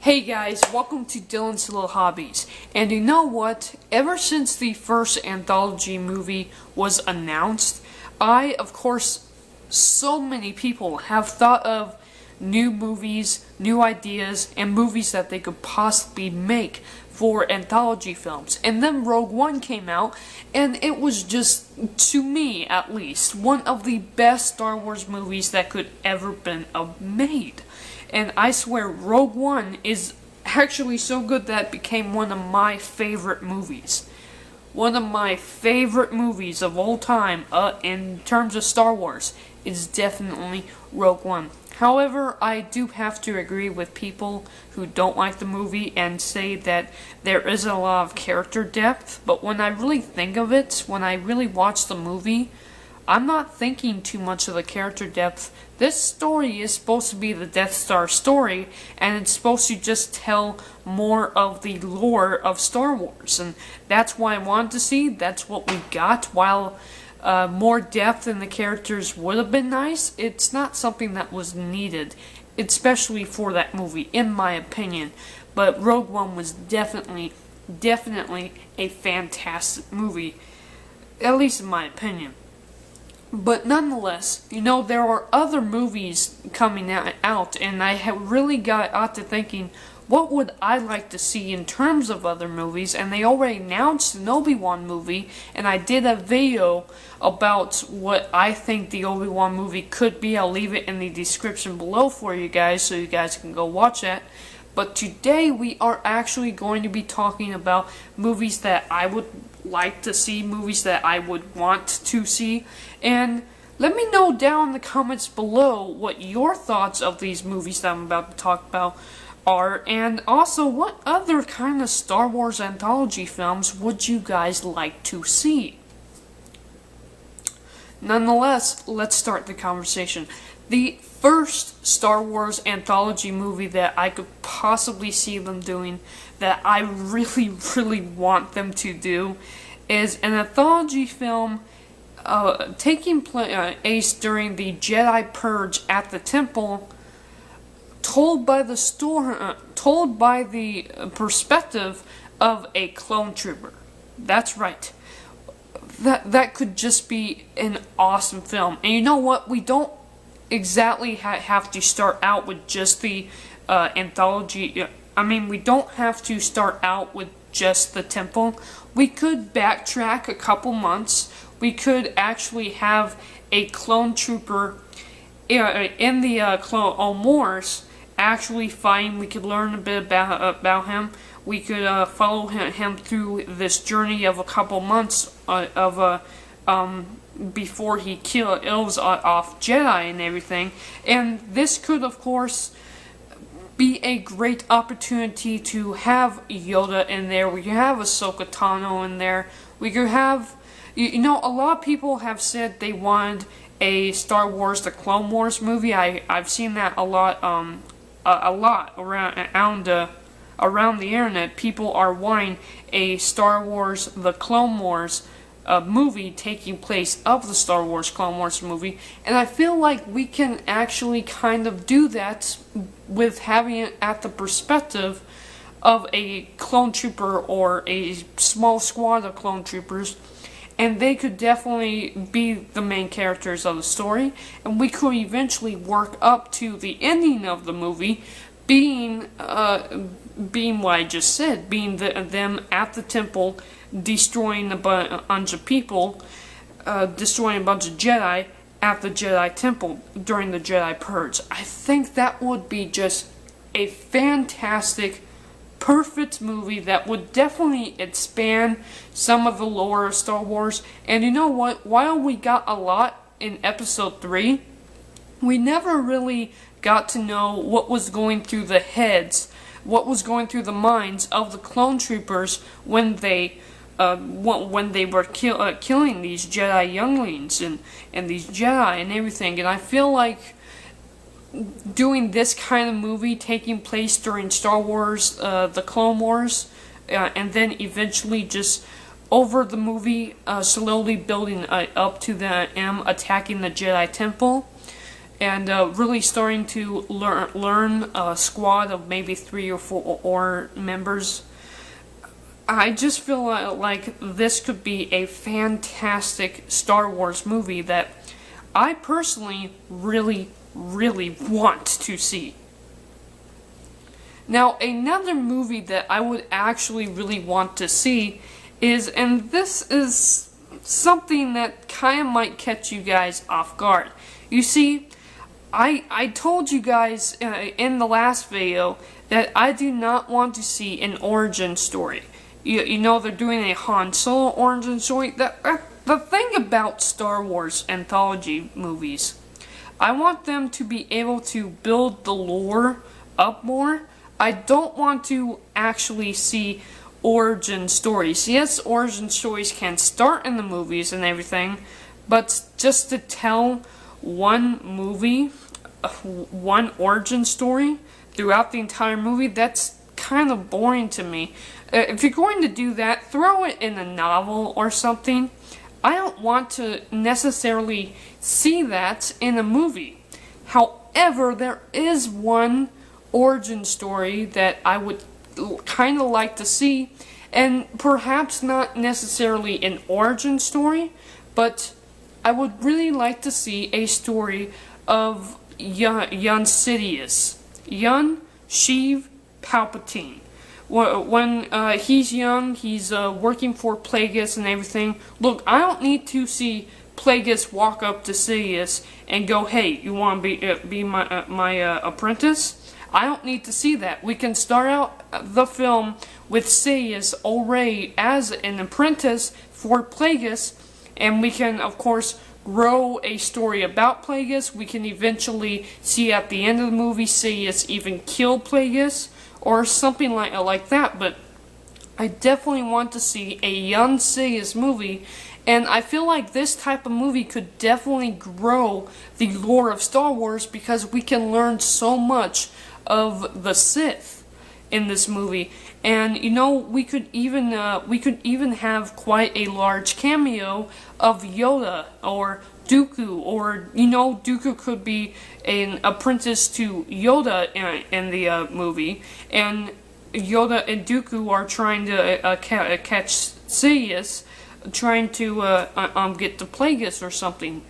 Hey guys, welcome to Dylan's Little Hobbies. And you know what? Ever since the first anthology movie was announced, of course, so many people have thought of new movies, new ideas, and movies that they could possibly make for anthology films. And then Rogue One came out, and it was just, to me at least, one of the best Star Wars movies that could ever been made. And I swear, Rogue One is actually so good that it became one of my favorite movies. One of my favorite movies of all time, in terms of Star Wars, is definitely Rogue One. However, I do have to agree with people who don't like the movie and say that there isn't a lot of character depth, but when I really think of it, when I really watch the movie, I'm not thinking too much of the character depth. This story is supposed to be the Death Star story, and it's supposed to just tell more of the lore of Star Wars, and that's what I wanted to see. That's what we got. While more depth in the characters would have been nice, it's not something that was needed, especially for that movie, in my opinion. But Rogue One was definitely a fantastic movie, at least in my opinion. But nonetheless, you know, there are other movies coming out, and I have really got to thinking, what would I like to see in terms of other movies? And they already announced an Obi-Wan movie, and I did a video about what I think the Obi-Wan movie could be. I'll leave it in the description below for you guys, so you guys can go watch that. But today we are actually going to be talking about movies that I would like to see, movies that I would want to see, and let me know down in the comments below what your thoughts of these movies that I'm about to talk about are, and also what other kind of Star Wars anthology films would you guys like to see. Nonetheless, let's start the conversation. The first Star Wars anthology movie that I could possibly see them doing, that I really want them to do, is an anthology film taking place during the Jedi purge at the temple, told by the perspective of a clone trooper. That's right. That could just be an awesome film. And you know what? We don't exactly have to start out with just the anthology. I mean, we don't have to start out with just the temple. We could backtrack a couple months. We could actually have a clone trooper in the Clone Wars actually fighting. We could learn a bit about him. We could follow him through this journey of a couple months before he kills off Jedi and everything. And this could, of course, be a great opportunity to have Yoda in there. We could have Ahsoka Tano in there. We could have, you know, a lot of people have said they wanted a Star Wars The Clone Wars movie. I've seen that a lot around the internet. People are wanting a Star Wars The Clone Wars movie taking place of the Star Wars Clone Wars movie, and I feel like we can actually kind of do that with having it at the perspective of a clone trooper or a small squad of clone troopers, and they could definitely be the main characters of the story, and we could eventually work up to the ending of the movie being what I just said, being them at the temple, destroying a bunch of people, destroying a bunch of Jedi at the Jedi Temple during the Jedi Purge. I think that would be just a fantastic, perfect movie that would definitely expand some of the lore of Star Wars. And you know what? While we got a lot in Episode 3, we never really got to know what was going through the heads, what was going through the minds of the clone troopers when they were killing these Jedi younglings and these Jedi and everything. And I feel like doing this kind of movie taking place during Star Wars, the Clone Wars, and then eventually just over the movie, slowly building up to them attacking the Jedi Temple, and really starting to learn a squad of maybe 3 or 4 members. I just feel like this could be a fantastic Star Wars movie that I personally really want to see. Now, another movie that I would actually really want to see is, and this is something that kind of might catch you guys off guard. You see, I told you guys in the last video that I do not want to see an origin story. You know, they're doing a Han Solo origin story. The thing about Star Wars anthology movies, I want them to be able to build the lore up more. I don't want to actually see origin stories. Yes, origin stories can start in the movies and everything, but just to tell one movie, one origin story throughout the entire movie, that's kind of boring to me. If you're going to do that, throw it in a novel or something. I don't want to necessarily see that in a movie. However, there is one origin story that I would kind of like to see, and perhaps not necessarily an origin story, but I would really like to see a story of young Sidious, young Sheev Palpatine. When he's young, he's working for plaguss and everything. Look, I don't need to see plaguss walk up to Sidious and go, "Hey, you want to be my apprentice?" I don't need to see that. We can start out the film with Sidious already as an apprentice for plaguss, and we can, of course, grow a story about plaguss. We can eventually see at the end of the movie Sidious even kill plaguss, or something like that. But I definitely want to see a young Sidious movie, and I feel like this type of movie could definitely grow the lore of Star Wars, because we can learn so much of the Sith in this movie. And you know, we could even have quite a large cameo of Yoda or Dooku, or you know, Dooku could be an apprentice to Yoda in the movie, and Yoda and Dooku are trying to catch Sidious, trying to get the plaguss or something.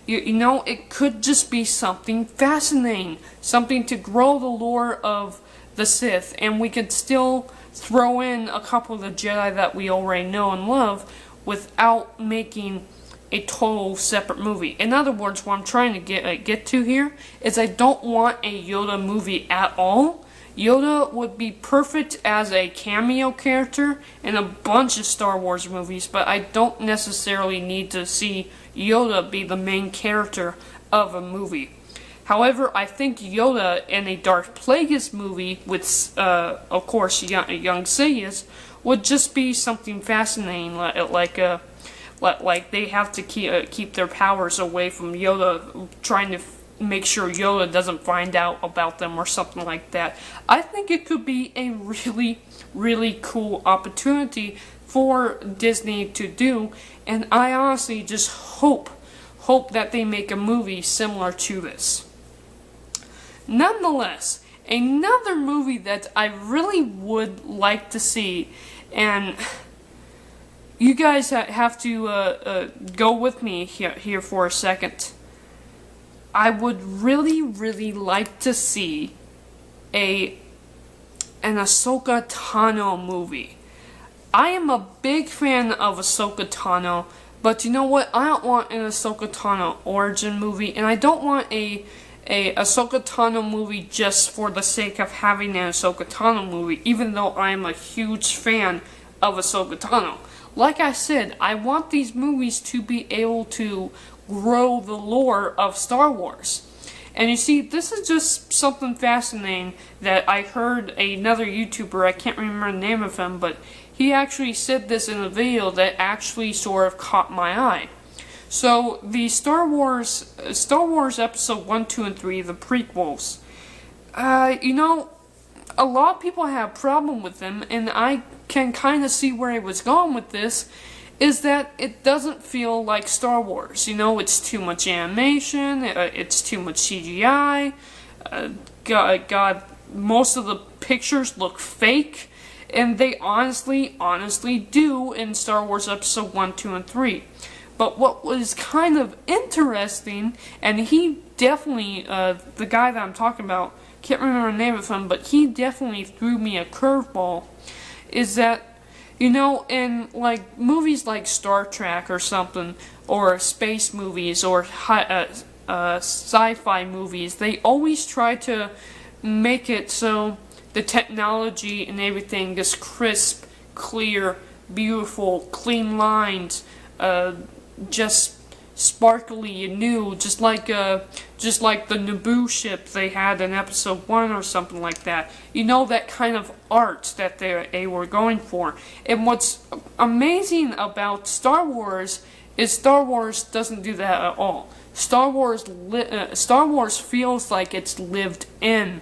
You know, it could just be something fascinating, something to grow the lore of the Sith, and we could still throw in a couple of the Jedi that we already know and love without making a total separate movie. In other words, what I'm trying to get to here is I don't want a Yoda movie at all. Yoda would be perfect as a cameo character in a bunch of Star Wars movies, but I don't necessarily need to see Yoda be the main character of a movie. However, I think Yoda in a Darth Plagueis movie with, of course, young Sidious would just be something fascinating, like they have to keep their powers away from Yoda, trying to make sure Yoda doesn't find out about them or something like that. I think it could be a really cool opportunity for Disney to do, and I honestly just hope that they make a movie similar to this. Nonetheless, another movie that I really would like to see, and you guys have to go with me here for a second. I would really like to see an Ahsoka Tano movie. I am a big fan of Ahsoka Tano, but you know what? I don't want an Ahsoka Tano origin movie, and I don't want a Ahsoka Tano movie just for the sake of having an Ahsoka Tano movie, even though I am a huge fan of Ahsoka Tano. Like I said, I want these movies to be able to grow the lore of Star Wars. And you see, this is just something fascinating that I heard another YouTuber, I can't remember the name of him, but he actually said this in a video that actually sort of caught my eye. So, the Star Wars Episode 1, 2, and 3, the prequels, you know, a lot of people have a problem with them, and I can kind of see where he was going with this. is that it doesn't feel like Star Wars. You know, it's too much animation, it's too much CGI. God, most of the pictures look fake, and they honestly do in Star Wars Episode 1, 2, and 3. But what was kind of interesting, and he definitely, the guy that I'm talking about, can't remember the name of him, but he definitely threw me a curveball, is that, you know, in like movies like Star Trek or something, or space movies, or sci-fi movies, they always try to make it so the technology and everything is crisp, clear, beautiful, clean lines, just sparkly and new, just like the Naboo ship they had in Episode 1 or something like that. You know, that kind of art that they were going for. And what's amazing about Star Wars is Star Wars doesn't do that at all. Star Wars feels like it's lived in,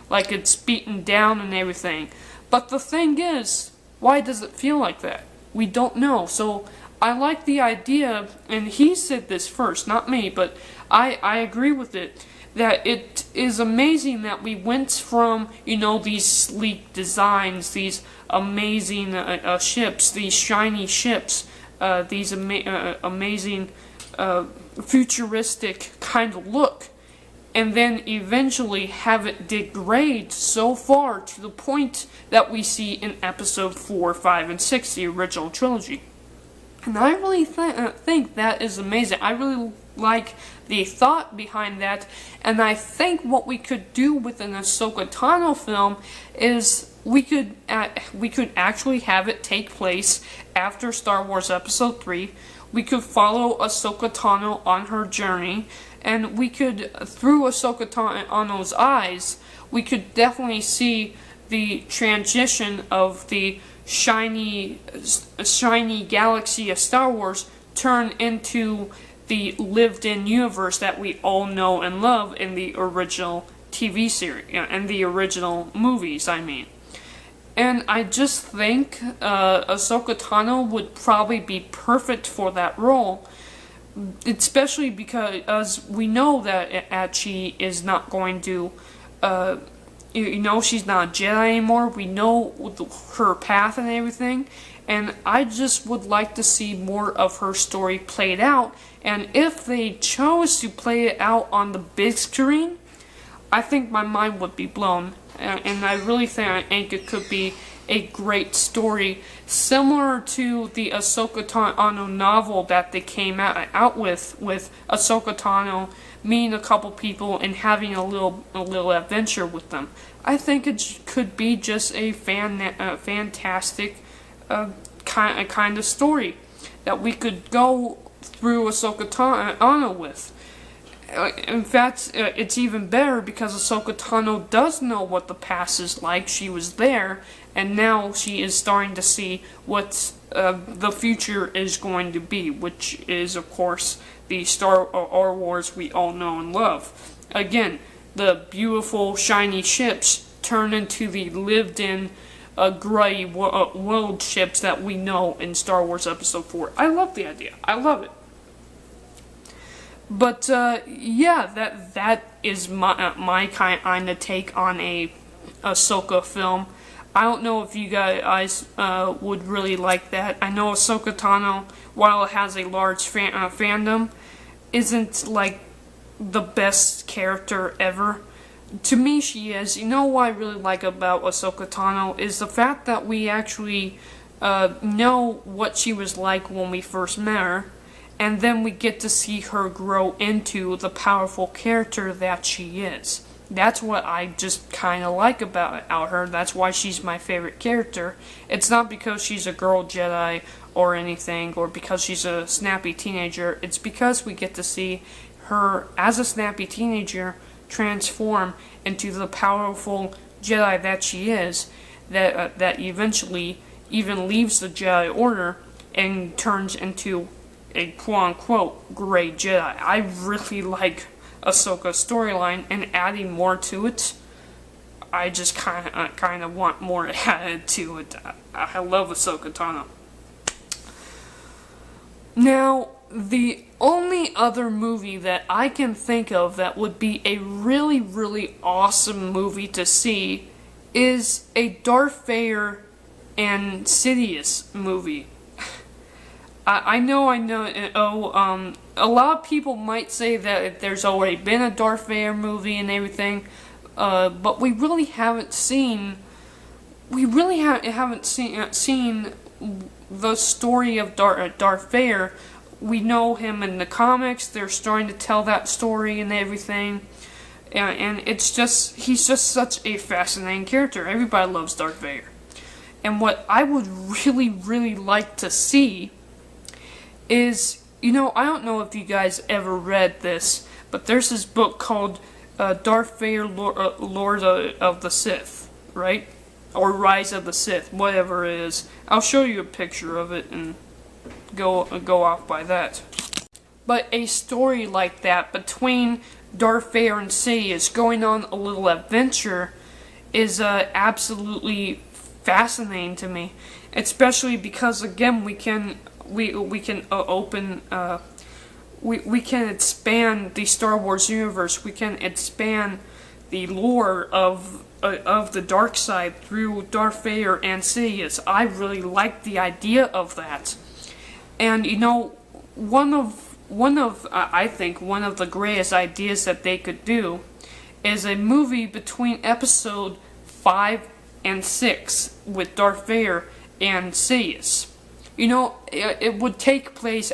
like it's beaten down and everything. But the thing is, why does it feel like that? We don't know. So I like the idea, and he said this first, not me, but I agree with it, that it is amazing that we went from, you know, these sleek designs, these amazing ships, these shiny ships, these amazing futuristic kind of look, and then eventually have it degrade so far to the point that we see in Episode 4, 5, and 6, the original trilogy. And I really think that is amazing. I really like the thought behind that, and I think what we could do with an Ahsoka Tano film is we could actually have it take place after Star Wars Episode 3. We could follow Ahsoka Tano on her journey, and we could, through Ahsoka Tano's eyes, we could definitely see the transition of the shiny galaxy of Star Wars turn into the lived-in universe that we all know and love in the original TV series, and the original movies, I mean. And I just think Ahsoka Tano would probably be perfect for that role, especially because we know that she is not going to, you know, she's not a Jedi anymore. We know her path and everything, and I just would like to see more of her story played out. And if they chose to play it out on the big screen, I think my mind would be blown. And I really think it could be a great story, similar to the Ahsoka Tano novel that they came out with Ahsoka Tano meeting a couple people and having a little adventure with them. I think it could be just a fantastic kind of story that we could go through Ahsoka Tano with. In fact, it's even better because Ahsoka Tano does know what the past is like. She was there, and now she is starting to see what the future is going to be, which is, of course, the Star Wars we all know and love. Again, the beautiful, shiny ships turn into the lived-in, gray world ships that we know in Star Wars Episode 4. I love the idea. I love it. But yeah, that is my kind of take on a Ahsoka film. I don't know if you guys would really like that. I know Ahsoka Tano, while it has a large fandom, isn't like the best character ever. To me, she is. You know what I really like about Ahsoka Tano is the fact that we actually know what she was like when we first met her. And then we get to see her grow into the powerful character that she is. That's what I just kind of like about her. That's why she's my favorite character. It's not because she's a girl Jedi or anything, or because she's a snappy teenager. It's because we get to see her, as a snappy teenager, transform into the powerful Jedi that she is, that eventually even leaves the Jedi Order and turns into a quote-unquote gray Jedi. I really like Ahsoka's storyline, and adding more to it, I just kind of want more added to it. I love Ahsoka Tano. Now, the only other movie that I can think of that would be a really, really awesome movie to see is a Darth Vader and Sidious movie. I know, a lot of people might say that there's already been a Darth Vader movie and everything, but we really haven't seen seen the story of Darth Vader. We know him in the comics. They're starting to tell that story and everything. And he's just such a fascinating character. Everybody loves Darth Vader. And what I would really, really like to see is, I don't know if you guys ever read this, but there's this book called Darth Vader, Lord of the Sith, right? Or Rise of the Sith, whatever it is. I'll show you a picture of it and go off by that. But a story like that between Darth Vader and Sidious going on a little adventure is absolutely fascinating to me, especially because again we can expand the Star Wars universe. We can expand the lore of the dark side through Darth Vader and Sidious. I really like the idea of that, and I think one of the greatest ideas that they could do is a movie between episode 5 and 6 with Darth Vader and Sidious. It would take place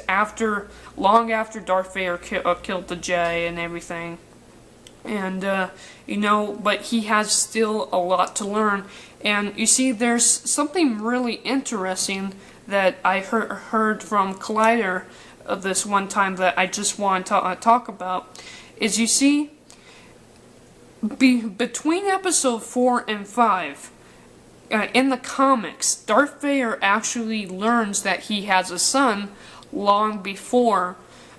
long after Darth Vader killed the Jedi and everything. And, but he has still a lot to learn. And you see, there's something really interesting that I heard from Collider this one time that I just want to talk about. Is you see, between episode 4 and 5, in the comics, Darth Vader actually learns that he has a son long before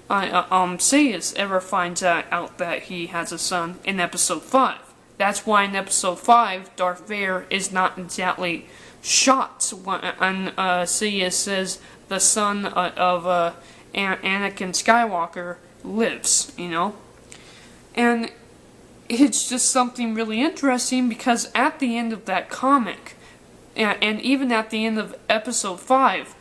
Sidious ever finds out that he has a son in episode 5. That's why in episode 5, Darth Vader is not exactly shot when Sidious says the son of Anakin Skywalker lives, And it's just something really interesting because at the end of that comic, and even at the end of episode 5,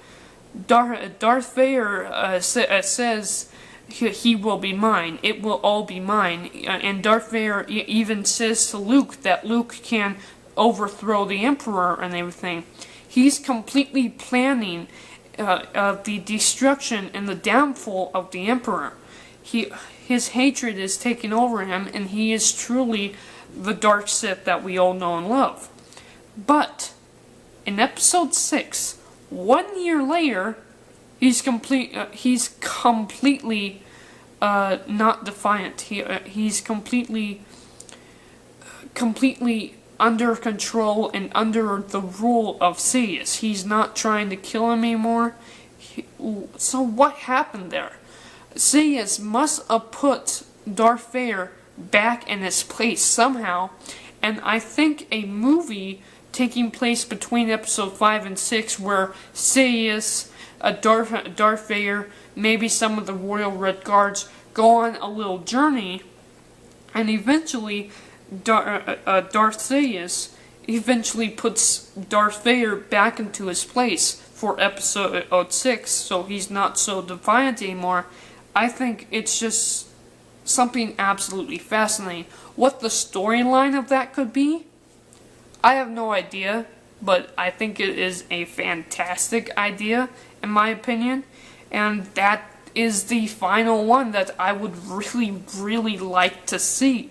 Darth Vader says he will be mine. It will all be mine. And Darth Vader even says to Luke that Luke can overthrow the Emperor and everything. He's completely planning the destruction and the downfall of the Emperor. His hatred is taking over him, and he is truly the dark Sith that we all know and love. But in episode 6, 1 year later, he's completely not defiant. He's completely under control and under the rule of Sidious. He's not trying to kill him anymore. So what happened there? Sidious must have put Darth Vader back in his place somehow, and I think a movie taking place between episode 5 and 6 where Sidious, Darth Vader, maybe some of the Royal Red Guards go on a little journey, and eventually Darth Sidious eventually puts Darth Vader back into his place for episode 6, so he's not so defiant anymore. I think it's just something absolutely fascinating. What the storyline of that could be, I have no idea, but I think it is a fantastic idea, in my opinion, and that is the final one that I would really, really like to see.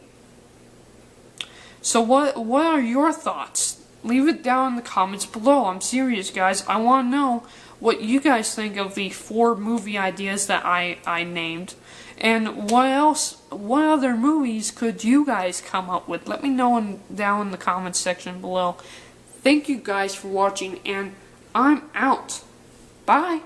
So what are your thoughts? Leave it down in the comments below. I'm serious, guys. I want to know what you guys think of the 4 movie ideas that I named. And what other movies could you guys come up with? Let me know down in the comments section below. Thank you guys for watching, and I'm out. Bye.